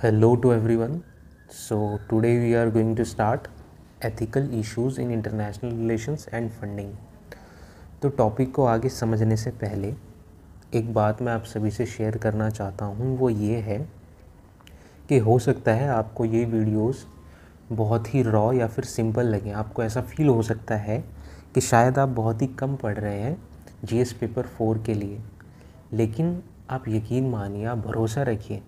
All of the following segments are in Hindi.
Hello to everyone. So today we are going to start ethical issues in international relations and funding. तो टॉपिक को आगे समझने से पहले एक बात मैं आप सभी से शेयर करना चाहता हूँ, वो ये है कि हो सकता है आपको ये वीडियोस बहुत ही रॉ या फिर सिंपल लगें। आपको ऐसा फील हो सकता है कि शायद आप बहुत ही कम पढ़ रहे हैं जीएस पेपर 4 के लिए, लेकिन आप यकीन मानिए, आप भरोसा रखिए,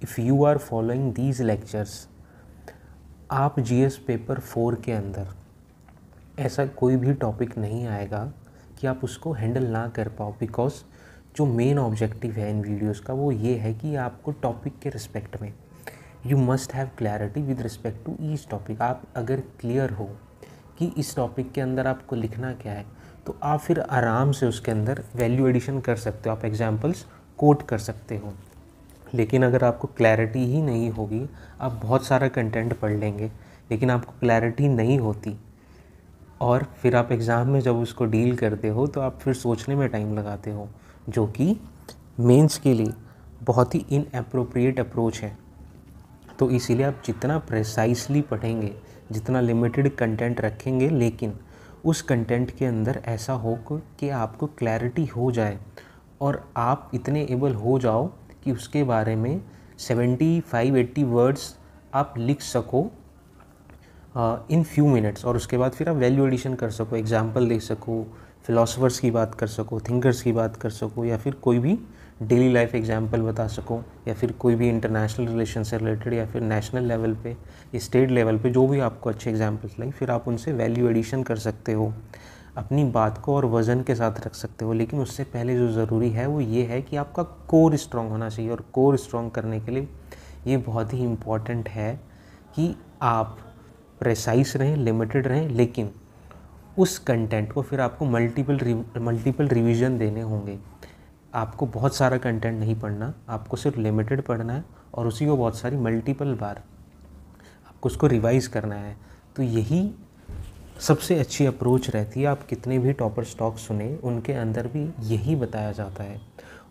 if you are following these lectures, आप जीएस पेपर 4 के अंदर ऐसा कोई भी टॉपिक नहीं आएगा कि आप उसको हैंडल ना कर पाओ। बिकॉज जो मेन ऑब्जेक्टिव है इन वीडियोस का वो ये है कि आपको टॉपिक के रिस्पेक्ट में you must have clarity with respect to each topic. आप अगर क्लियर हो कि इस टॉपिक के अंदर आपको लिखना क्या है, तो आप फिर आराम से उसके अंदर वैल्यू एडिशन कर सकते हो, आप एग्जाम्पल्स कोट कर सकते हो। लेकिन अगर आपको क्लैरिटी ही नहीं होगी, आप बहुत सारा कंटेंट पढ़ लेंगे लेकिन आपको क्लैरिटी नहीं होती, और फिर आप एग्ज़ाम में जब उसको डील करते हो तो आप फिर सोचने में टाइम लगाते हो, जो कि मेंस के लिए बहुत ही इनएप्रोप्रिएट अप्रोच है। तो इसीलिए आप जितना प्रेसाइसली पढ़ेंगे, जितना लिमिटेड कंटेंट रखेंगे, लेकिन उस कंटेंट के अंदर ऐसा हो कि आपको क्लैरिटी हो जाए और आप इतने एबल हो जाओ कि उसके बारे में 75-80 वर्ड्स आप लिख सको इन फ्यू मिनट्स, और उसके बाद फिर आप वैल्यू एडिशन कर सको, एग्जाम्पल दे सको, फ़िलासफ़र्स की बात कर सको, थिंकर्स की बात कर सको, या फिर कोई भी डेली लाइफ एग्जाम्पल बता सको, या फिर कोई भी इंटरनेशनल रिलेशन से रिलेटेड, या फिर नेशनल लेवल पे, स्टेट लेवल पे जो भी आपको अच्छे एग्जाम्पल्स लगे, फिर आप उनसे वैल्यू एडिशन कर सकते हो, अपनी बात को और वज़न के साथ रख सकते हो। लेकिन उससे पहले जो ज़रूरी है वो ये है कि आपका कोर स्ट्रॉन्ग होना चाहिए, और कोर स्ट्रॉन्ग करने के लिए ये बहुत ही इम्पॉर्टेंट है कि आप प्रेसाइज रहें, लिमिटेड रहें, लेकिन उस कंटेंट को फिर आपको मल्टीपल रिवीजन देने होंगे। आपको बहुत सारा कंटेंट नहीं पढ़ना, आपको सिर्फ लिमिटेड पढ़ना है और उसी को बहुत सारी मल्टीपल बार आपको उसको रिवाइज़ करना है। तो यही सबसे अच्छी अप्रोच रहती है। आप कितने भी टॉपर स्टॉक सुने, उनके अंदर भी यही बताया जाता है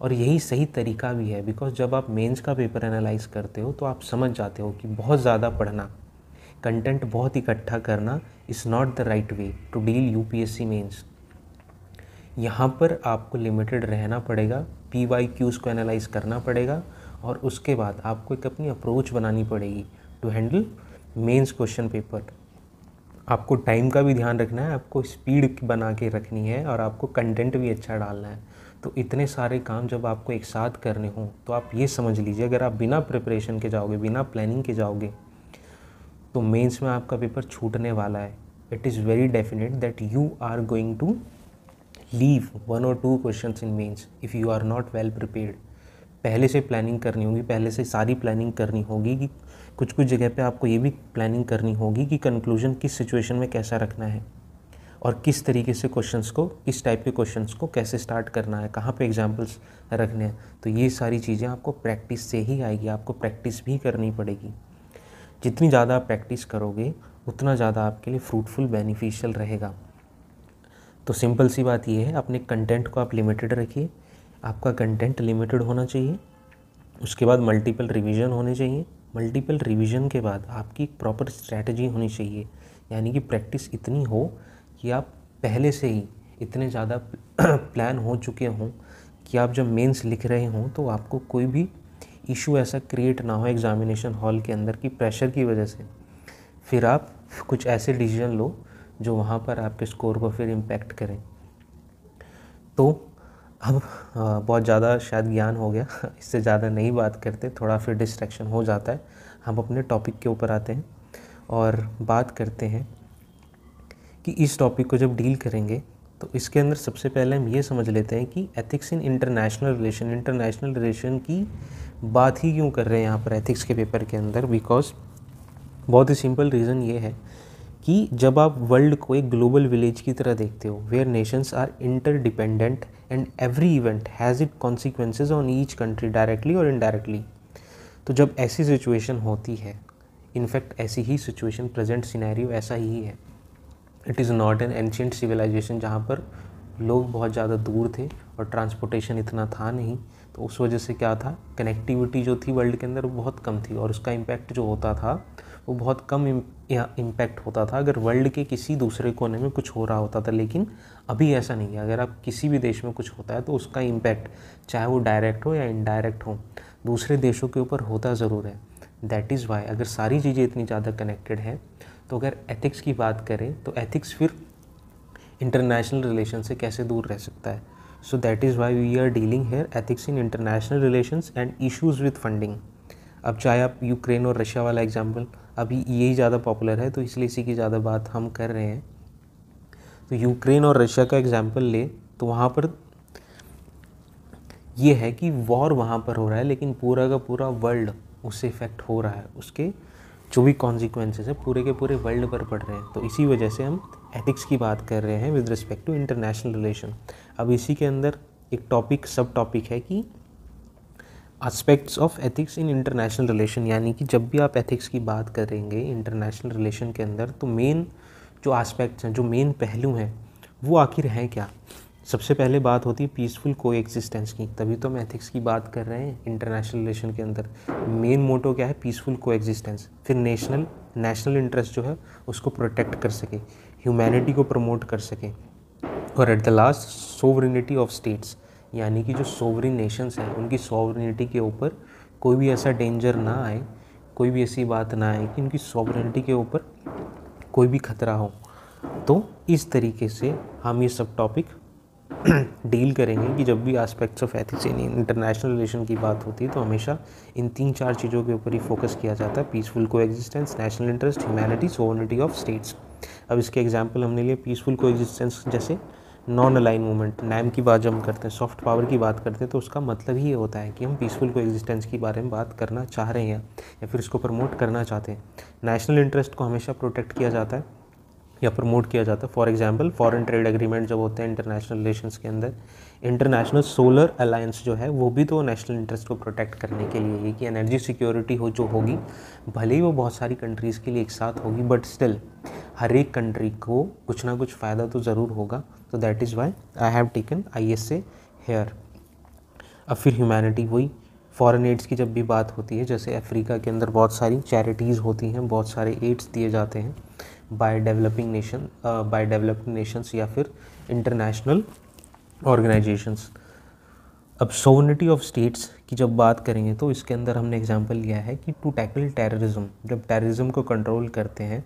और यही सही तरीका भी है। बिकॉज जब आप मेंस का पेपर एनालाइज करते हो तो आप समझ जाते हो कि बहुत ज़्यादा पढ़ना, कंटेंट बहुत इकट्ठा करना is not the right way to deal UPSC mains. यहाँ पर आपको लिमिटेड रहना पड़ेगा, PYQs को एनालाइज करना पड़ेगा, और उसके बाद आपको एक अपनी अप्रोच बनानी पड़ेगी to handle mains question paper. आपको टाइम का भी ध्यान रखना है, आपको स्पीड बना के रखनी है, और आपको कंटेंट भी अच्छा डालना है। तो इतने सारे काम जब आपको एक साथ करने हों तो आप ये समझ लीजिए, अगर आप बिना प्रिपरेशन के जाओगे, बिना प्लानिंग के जाओगे, तो मेंस में आपका पेपर छूटने वाला है। It is very definite that you are going to leave 1 or 2 questions in mains if you are not well prepared. पहले से प्लानिंग करनी होगी, पहले से सारी प्लानिंग करनी होगी कि कुछ जगह पे आपको ये भी प्लानिंग करनी होगी कि कंक्लूजन किस सिचुएशन में कैसा रखना है, और किस तरीके से क्वेश्चंस को, किस टाइप के क्वेश्चंस को कैसे स्टार्ट करना है, कहाँ पे एग्जांपल्स रखने हैं। तो ये सारी चीज़ें आपको प्रैक्टिस से ही आएगी, आपको प्रैक्टिस भी करनी पड़ेगी। जितनी ज़्यादा आप प्रैक्टिस करोगे उतना ज़्यादा आपके लिए फ्रूटफुल, बेनिफिशियल रहेगा। तो सिंपल सी बात ये है, अपने कंटेंट को आप लिमिटेड रखिए, आपका कंटेंट लिमिटेड होना चाहिए। उसके बाद मल्टीपल रिवीजन होने चाहिए। मल्टीपल रिवीजन के बाद आपकी एक प्रॉपर स्ट्रैटेजी होनी चाहिए, यानी कि प्रैक्टिस इतनी हो कि आप पहले से ही इतने ज़्यादा प्लान हो चुके हों कि आप जब मेंस लिख रहे हों तो आपको कोई भी इशू ऐसा क्रिएट ना हो एग्ज़ामिनेशन हॉल के अंदर की प्रेशर की वजह से फिर आप कुछ ऐसे डिसीजन लो जो वहाँ पर आपके स्कोर को फिर इम्पैक्ट करें। तो अब बहुत ज़्यादा शायद ज्ञान हो गया, इससे ज़्यादा नहीं बात करते, थोड़ा फिर डिस्ट्रैक्शन हो जाता है। हम अपने टॉपिक के ऊपर आते हैं और बात करते हैं कि इस टॉपिक को जब डील करेंगे तो इसके अंदर सबसे पहले हम ये समझ लेते हैं कि एथिक्स इन इंटरनेशनल रिलेशन की बात ही क्यों कर रहे हैं यहाँ पर एथिक्स के पेपर के अंदर। बिकॉज बहुत ही सिंपल रीज़न ये है कि जब आप वर्ल्ड को एक ग्लोबल विलेज की तरह देखते हो, where nations are interdependent and every event has it consequences on each country directly और इनडायरेक्टली, तो जब ऐसी सिचुएशन होती है, इनफैक्ट ऐसी ही सिचुएशन, प्रेजेंट सिनेरियो ऐसा ही है। It is not an ancient civilization जहाँ पर लोग बहुत ज़्यादा दूर थे और ट्रांसपोर्टेशन इतना था नहीं, तो तो उस वजह से क्या था, कनेक्टिविटी जो थी वर्ल्ड के अंदर वो बहुत कम थी और उसका इम्पैक्ट जो होता था वो बहुत कम इम्पैक्ट होता था अगर वर्ल्ड के किसी दूसरे कोने में कुछ हो रहा होता था। लेकिन अभी ऐसा नहीं है, अगर आप किसी भी देश में कुछ होता है तो उसका इम्पैक्ट चाहे वो डायरेक्ट हो या इनडायरेक्ट हो दूसरे देशों के ऊपर होता ज़रूर है। दैट इज़ वाई अगर सारी चीज़ें इतनी ज़्यादा कनेक्टेड हैं तो अगर एथिक्स की बात करें तो एथिक्स फिर इंटरनेशनल रिलेशन से कैसे दूर रह सकता है। So that is why we are dealing here ethics in international relations and issues with funding. अब चाहे आप यूक्रेन और रशिया वाला एग्जाम्पल, अभी यही ज़्यादा पॉपुलर है तो इसलिए इसी की ज़्यादा बात हम कर रहे हैं। तो यूक्रेन और रशिया का एग्जाम्पल ले तो वहाँ पर ये है कि वॉर वहाँ पर हो रहा है लेकिन पूरा का पूरा वर्ल्ड उससे इफ़ेक्ट हो रहा है, उसके जो भी कॉन्सिक्वेंसेस है पूरे के पूरे वर्ल्ड पर पड़ रहे हैं। तो इसी वजह से हम एथिक्स की बात कर रहे हैं with respect to international relation. अब इसी के अंदर एक टॉपिक सब टॉपिक है कि aspects of ethics in international relation, यानी कि जब भी आप एथिक्स की बात करेंगे इंटरनेशनल रिलेशन के अंदर तो मेन जो एस्पेक्ट्स हैं, जो मेन पहलू हैं वो आखिर हैं क्या। सबसे पहले बात होती है पीसफुल को एक्सिस्टेंस की, तभी तो हम एथिक्स की बात कर रहे हैं इंटरनेशनल रिलेशन के अंदर। मेन मोटो क्या है, पीसफुल को एक्सिस्टेंस। फिर नेशनल इंटरेस्ट जो है उसको प्रोटेक्ट कर सके, ह्यूमैनिटी को प्रमोट कर सके, और at the last sovereignty of states, यानी कि जो सोवरेन नेशंस हैं उनकी सोवरेनिटी के ऊपर कोई भी ऐसा डेंजर ना आए, कोई भी ऐसी बात ना आए कि उनकी सोवरेनिटी के ऊपर कोई भी खतरा हो। तो इस तरीके से हम ये सब टॉपिक डील करेंगे कि जब भी aspects of ethics in international relation की बात होती है तो हमेशा इन 3-4 चीज़ों के ऊपर ही फोकस किया जाता है, पीसफुल को existence, national interest, humanity, sovereignty of states. अब इसके एग्जांपल हमने लिए पीसफुल को एक्जिस्टेंस, जैसे नॉन अलाइन मूवमेंट, नैम की बात जब हम करते हैं, सॉफ्ट पावर की बात करते हैं तो उसका मतलब ही ये होता है कि हम पीसफुल को एक्जिस्टेंस के बारे में बात करना चाह रहे हैं या फिर इसको प्रमोट करना चाहते हैं। नेशनल इंटरेस्ट को हमेशा प्रोटेक्ट किया जाता है या प्रमोट किया जाता है। For example foreign trade agreement जब होते हैं इंटरनेशनल रिलेशंस के अंदर, इंटरनेशनल सोलर अलायंस जो है वो भी तो नेशनल इंटरेस्ट को प्रोटेक्ट करने के लिए है कि एनर्जी सिक्योरिटी हो जो होगी, भले ही वो बहुत सारी कंट्रीज़ के लिए एक साथ होगी बट स्टिल हर एक कंट्री को कुछ ना कुछ फ़ायदा तो ज़रूर होगा। तो that is why I have taken ISA here. अब फिर ह्यूमैनिटी, वही फॉरेन एड्स की जब भी बात होती है, जैसे अफ्रीका के अंदर बहुत सारी चैरिटीज़ होती हैं, बहुत सारे एड्स दिए जाते हैं बाय डेवलपिंग नेशंस या फिर इंटरनेशनल ऑर्गेनाइजेशंस। अब सोवरेनिटी ऑफ स्टेट्स की जब बात करेंगे तो इसके अंदर हमने एग्जांपल लिया है कि टू टैकल टेररिज्म, जब टेररिज्म को कंट्रोल करते हैं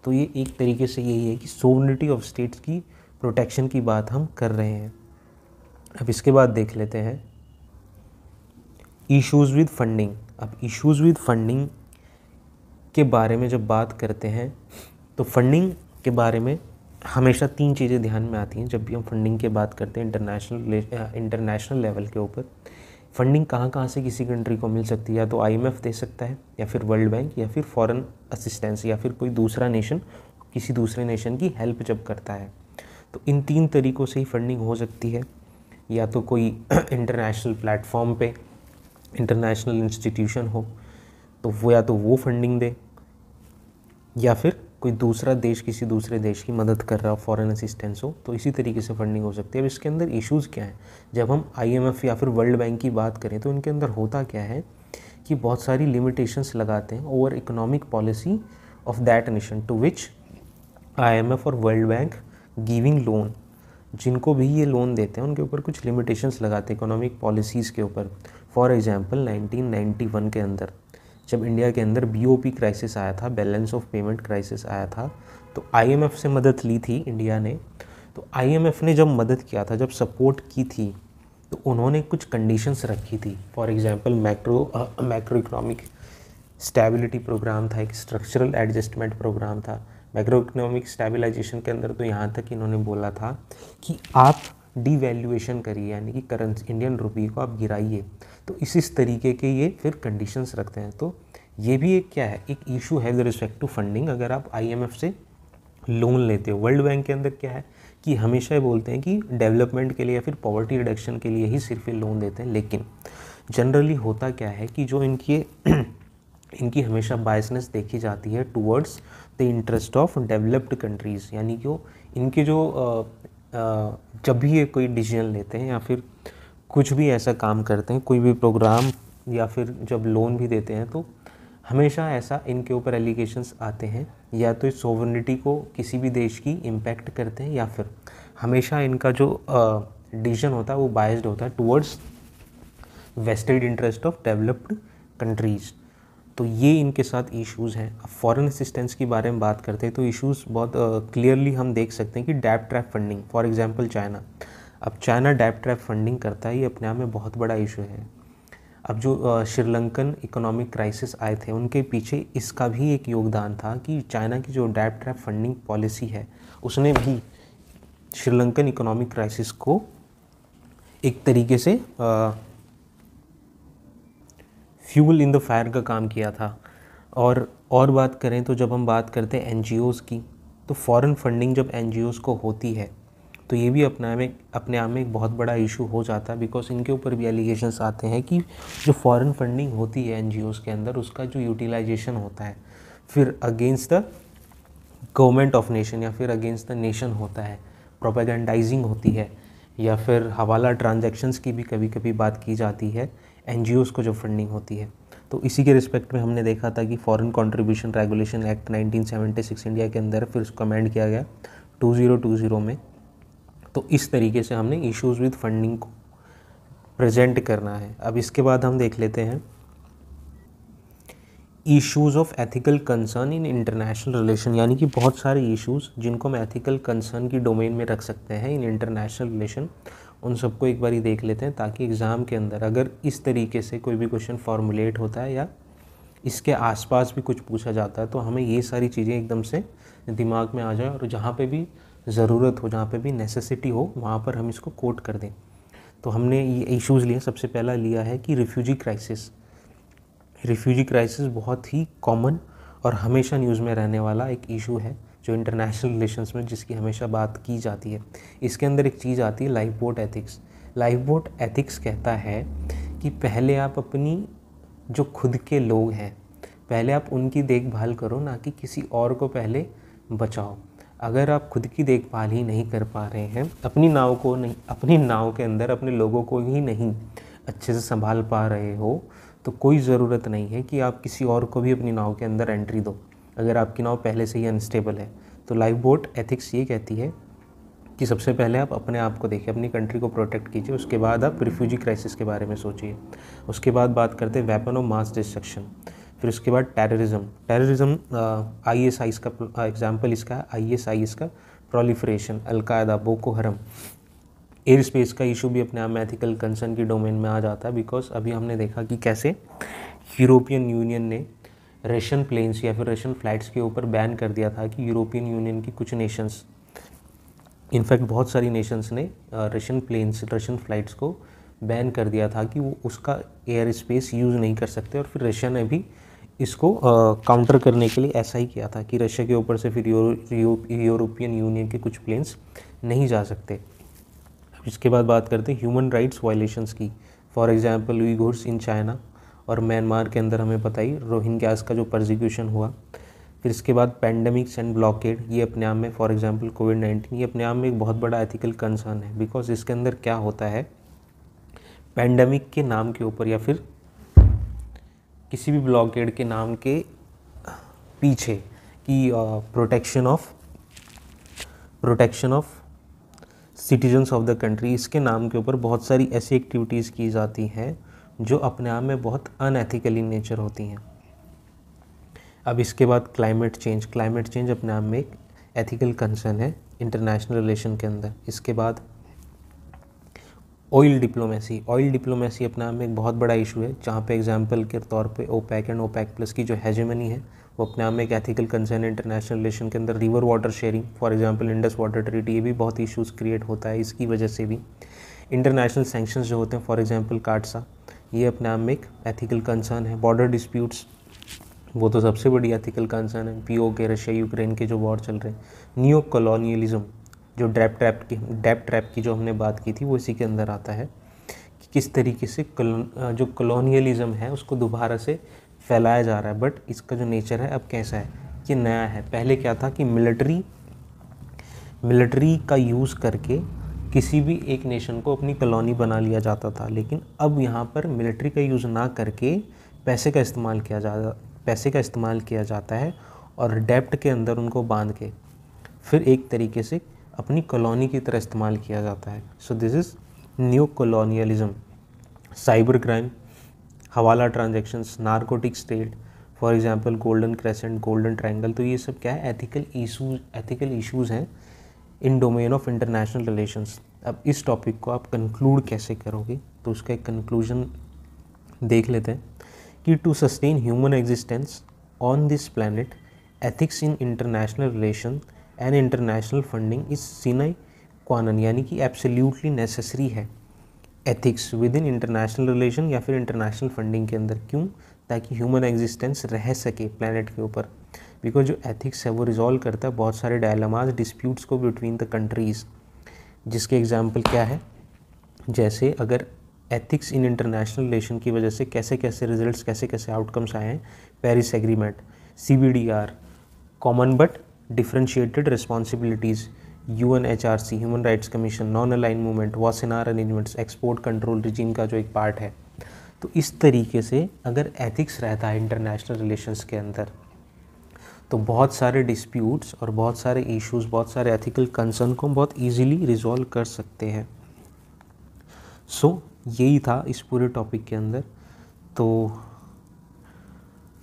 तो ये एक तरीके से यही है कि सोवरेनिटी ऑफ स्टेट्स की प्रोटेक्शन की बात हम कर रहे हैं। अब इसके बाद देख लेते हैं इश्यूज़ विद फंडिंग। अब इश्यूज़ विद फंडिंग के बारे में जब बात करते हैं तो फंडिंग के बारे में हमेशा 3 चीज़ें ध्यान में आती हैं जब भी हम फंडिंग की बात करते हैं इंटरनेशनल लेवल के ऊपर। फंडिंग कहाँ से किसी कंट्री को मिल सकती है, या तो IMF दे सकता है या फिर वर्ल्ड बैंक या फिर फॉरेन असिस्टेंस या फिर कोई दूसरा नेशन किसी दूसरे नेशन की हेल्प जब करता है। तो इन 3 तरीक़ों से ही फंडिंग हो सकती है, या तो कोई इंटरनेशनल प्लेटफॉर्म पे इंटरनेशनल इंस्टीट्यूशन हो तो वो या तो वो फंडिंग दे, या फिर कोई दूसरा देश किसी दूसरे देश की मदद कर रहा हो, फॉरेन असिस्टेंस हो, तो इसी तरीके से फंडिंग हो सकती है। अब इसके अंदर इश्यूज़ क्या हैं, जब हम IMF या फिर वर्ल्ड बैंक की बात करें तो इनके अंदर होता क्या है कि बहुत सारी लिमिटेशंस लगाते हैं over economic policy of that nation to which IMF और वर्ल्ड बैंक गिविंग लोन। जिनको भी ये लोन देते हैं उनके ऊपर कुछ लिमिटेशंस लगाते हैं इकोनॉमिक पॉलिसीज़ के ऊपर। फॉर एग्जांपल 1991 के अंदर जब इंडिया के अंदर BOP क्राइसिस आया था, बैलेंस ऑफ पेमेंट क्राइसिस आया था, तो IMF से मदद ली थी इंडिया ने। तो IMF ने जब मदद किया था, जब सपोर्ट की थी, तो उन्होंने कुछ कंडीशंस रखी थी। For example macro economic stability programme था, एक स्ट्रक्चरल एडजस्टमेंट प्रोग्राम था। मैक्रो इकोनॉमिक स्टेबलाइजेशन के अंदर तो यहाँ तक इन्होंने बोला था कि आप डीवैल्यूएशन करिए, यानी कि करेंसी इंडियन रुपये को आप गिराइए। तो इस तरीके के ये फिर कंडीशंस रखते हैं। तो ये भी एक क्या है, एक इशू है विद रिस्पेक्ट टू फंडिंग। अगर आप IMF से लोन लेते हो, वर्ल्ड बैंक के अंदर क्या है कि हमेशा ये बोलते हैं कि डेवलपमेंट के लिए या फिर पॉवर्टी रिडक्शन के लिए ही सिर्फ ये लोन देते हैं, लेकिन जनरली होता क्या है कि जो इनकी हमेशा बायसनेस देखी जाती है towards the interest of developed countries, यानी कि इनके जो जब भी ये कोई डिसीजन लेते हैं या फिर कुछ भी ऐसा काम करते हैं, कोई भी प्रोग्राम या फिर जब लोन भी देते हैं, तो हमेशा ऐसा इनके ऊपर एलिगेशंस आते हैं, या तो इस सोवरेनिटी को किसी भी देश की इम्पैक्ट करते हैं, या फिर हमेशा इनका जो डिसीजन होता है वो बायस्ड होता है towards vested interest of developed countries. तो ये इनके साथ इश्यूज़ हैं। अब फॉरेन असिस्टेंस के बारे में बात करते हैं तो इश्यूज़ बहुत क्लियरली हम देख सकते हैं कि डेब्ट trap funding, for example China. अब चाइना डेब्ट ट्रैप फंडिंग करता है, ये अपने आप में बहुत बड़ा इशू है। अब जो श्रीलंकन इकोनॉमिक क्राइसिस आए थे, उनके पीछे इसका भी एक योगदान था कि चाइना की जो डेब्ट ट्रैप फंडिंग पॉलिसी है उसने भी श्रीलंकन इकोनॉमिक क्राइसिस को एक तरीके से फ्यूल इन द फायर का काम किया था। और बात करें तो जब हम बात करते हैं एनजीओज़ की, तो फॉरेन फंडिंग जब एनजीओज़ को होती है तो ये भी अपने आप में एक बहुत बड़ा इशू हो जाता है, बिकॉज इनके ऊपर भी एलिगेशंस आते हैं कि जो फॉरेन फंडिंग होती है एनजीओज़ के अंदर, उसका जो यूटिलाइजेशन होता है फिर against the government of nation या फिर अगेंस्ट द नेशन होता है, प्रोपेगेंडाइजिंग होती है, या फिर हवाला ट्रांजैक्शंस की भी कभी कभी बात की जाती है एनजीओज़ को जब फंडिंग होती है। तो इसी के रिस्पेक्ट में हमने देखा था कि foreign contribution regulation act 1976 India के अंदर फिर उसको अमेंड किया गया 2020 में। तो इस तरीके से हमने इश्यूज़ विद फंडिंग को प्रेजेंट करना है। अब इसके बाद हम देख लेते हैं issues of ethical concern in international relation, यानी कि बहुत सारे इश्यूज़ जिनको हम एथिकल कंसर्न की डोमेन में रख सकते हैं इन इंटरनेशनल रिलेशन, उन सबको एक बार ही देख लेते हैं, ताकि एग्ज़ाम के अंदर अगर इस तरीके से कोई भी क्वेश्चन फॉर्मुलेट होता है या इसके आसपास भी कुछ पूछा जाता है तो हमें ये सारी चीज़ें एकदम से दिमाग में आ जाए, और जहाँ पे भी ज़रूरत हो, जहाँ पे भी नेसेसिटी हो, वहाँ पर हम इसको कोट कर दें। तो हमने ये इश्यूज़ लिए, सबसे पहला लिया है कि रिफ्यूजी क्राइसिस। रिफ्यूजी क्राइसिस बहुत ही कॉमन और हमेशा न्यूज़ में रहने वाला एक इशू है जो इंटरनेशनल रिलेशंस में जिसकी हमेशा बात की जाती है। इसके अंदर एक चीज़ आती है life boat ethics. Life boat ethics कहता है कि पहले आप अपनी जो खुद के लोग हैं पहले आप उनकी देखभाल करो, ना कि किसी और को पहले बचाओ। अगर आप खुद की देखभाल ही नहीं कर पा रहे हैं, अपनी नाव को नहीं, अपनी नाव के अंदर अपने लोगों को ही नहीं अच्छे से संभाल पा रहे हो, तो कोई ज़रूरत नहीं है कि आप किसी और को भी अपनी नाव के अंदर एंट्री दो, अगर आपकी नाव पहले से ही अनस्टेबल है। तो लाइफ बोट एथिक्स ये कहती है कि सबसे पहले आप अपने आप को देखिए, अपनी कंट्री को प्रोटेक्ट कीजिए, उसके बाद आप रिफ्यूजी क्राइसिस के बारे में सोचिए। उसके बाद बात करते हैं वेपन ऑफ मास डिस्ट्रक्शन। फिर उसके बाद टेररिज्म ISIS का एग्जाम्पल इसका है, ISIS का प्रोलिफरेशन, अलकायदा, बोको हरम। एयर स्पेस का इशू भी अपने आप में एथिकल कंसर्न की डोमेन में आ जाता है, बिकॉज अभी हमने देखा कि कैसे यूरोपियन यूनियन ने रशियन प्लेन्स या फिर रशियन फ्लाइट्स के ऊपर बैन कर दिया था कि यूरोपियन यूनियन की कुछ नेशंस, इनफैक्ट बहुत सारी नेशंस ने रशियन प्लेन्स, रशियन फ्लाइट्स को बैन कर दिया था कि वो उसका एयर स्पेस यूज़ नहीं कर सकते। और फिर रशिया ने भी इसको काउंटर करने के लिए ऐसा ही किया था कि रशिया के ऊपर से फिर यूरोपियन यूनियन के कुछ प्लेन्स नहीं जा सकते। इसके बाद बात करते हैं ह्यूमन राइट्स वायलेशंस की। फॉर एग्जांपल उइघुर्स इन चाइना और म्यांमार के अंदर हमें पता ही रोहिंग्यास का जो परसिक्यूशन हुआ। फिर इसके बाद पैंडमिक्स एंड ब्लॉकेड, ये अपने आप में, फॉर एग्जांपल कोविड-19, ये अपने आप में एक बहुत बड़ा एथिकल कंसर्न है, बिकॉज इसके अंदर क्या होता है, पैंडमिक के नाम के ऊपर या फिर किसी भी ब्लॉकेड के नाम के पीछे कि protection of citizens of the country, इसके नाम के ऊपर बहुत सारी ऐसी एक्टिविटीज़ की जाती हैं जो अपने आप में बहुत अनएथिकल इन नेचर होती हैं। अब इसके बाद क्लाइमेट चेंज अपने आप में एक एथिकल कंसर्न है इंटरनेशनल रिलेशन के अंदर। इसके बाद ऑयल डिप्लोमेसी अपने आप में एक बहुत बड़ा इशू है, जहाँ पे एग्जांपल के तौर पे ओपेक एंड ओपेक प्लस की जो हेजेमनी है वो अपने आप में एक एथिकल कंसर्न है इंटरनेशनल रिलेशन के अंदर। River water sharing, for example Indus water treaty, ये भी बहुत इश्यूज़ क्रिएट होता है इसकी वजह से भी। इंटरनेशनल सैंक्शंस जो होते हैं, फॉर एग्जांपल काटसा, ये अपने आप में एक एथिकल कंसर्न है। बॉर्डर डिस्प्यूट्स, वो तो सबसे बड़ी एथिकल कंसर्न है, POK, रशिया यूक्रेन के जो वॉर चल रहे हैं। न्यू कॉलोनियलिज्म, जो डेब्ट ट्रैप की जो हमने बात की थी, वो इसी के अंदर आता है कि किस तरीके से जो कॉलोनियलिज्म है उसको दोबारा से फैलाया जा रहा है। बट इसका जो नेचर है अब कैसा है, ये नया है। पहले क्या था कि मिलिट्री का यूज़ करके किसी भी एक नेशन को अपनी कॉलोनी बना लिया जाता था, लेकिन अब यहाँ पर मिलिट्री का यूज़ ना करके पैसे का इस्तेमाल किया जाता है और डेप्ट के अंदर उनको बांध के फिर एक तरीके से अपनी कॉलोनी की तरह इस्तेमाल किया जाता है। So this is new colonialism. Cyber crime, hawala transactions, narcotic trade, for example golden crescent, golden triangle, तो ये सब क्या है, एथिकल इश्यूज़ हैं in domain of international relations. अब इस टॉपिक को आप कंक्लूड कैसे करोगे, तो उसका एक कंक्लूजन देख लेते हैं कि to sustain human existence on this planet, ethics in international relation and international funding is sine qua non, यानी कि एब्सोल्युटली नेसेसरी है ethics within international relation या फिर इंटरनेशनल फंडिंग के अंदर। क्यों? ताकि ह्यूमन एग्जिस्टेंस रह सके प्लैनेट के ऊपर। बिकॉज जो एथिक्स है वो रिजॉल्व करता है बहुत सारे डायलेमास, डिस्प्यूट्स को बिटवीन द कंट्रीज़, जिसके एग्जाम्पल क्या है, जैसे अगर एथिक्स इन इंटरनेशनल रिलेशन की वजह से कैसे कैसे रिजल्ट्स, कैसे कैसे आउटकम्स आए हैं, Paris agreement, CBDR, common but differentiated responsibilities, UNHRC, human rights commission, non align movement, Wassenaar arrangements, export control regime का जो एक पार्ट है। तो इस तरीके से अगर एथिक्स रहता है इंटरनेशनल रिलेशंस के अंदर, तो बहुत सारे डिस्प्यूट्स और बहुत सारे इश्यूज़, बहुत सारे एथिकल कंसर्न को हम बहुत ईजीली रिजॉल्व कर सकते हैं। सो यही था इस पूरे टॉपिक के अंदर। तो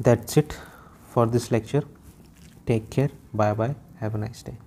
that's it for this lecture. Take care, bye bye, have a nice day.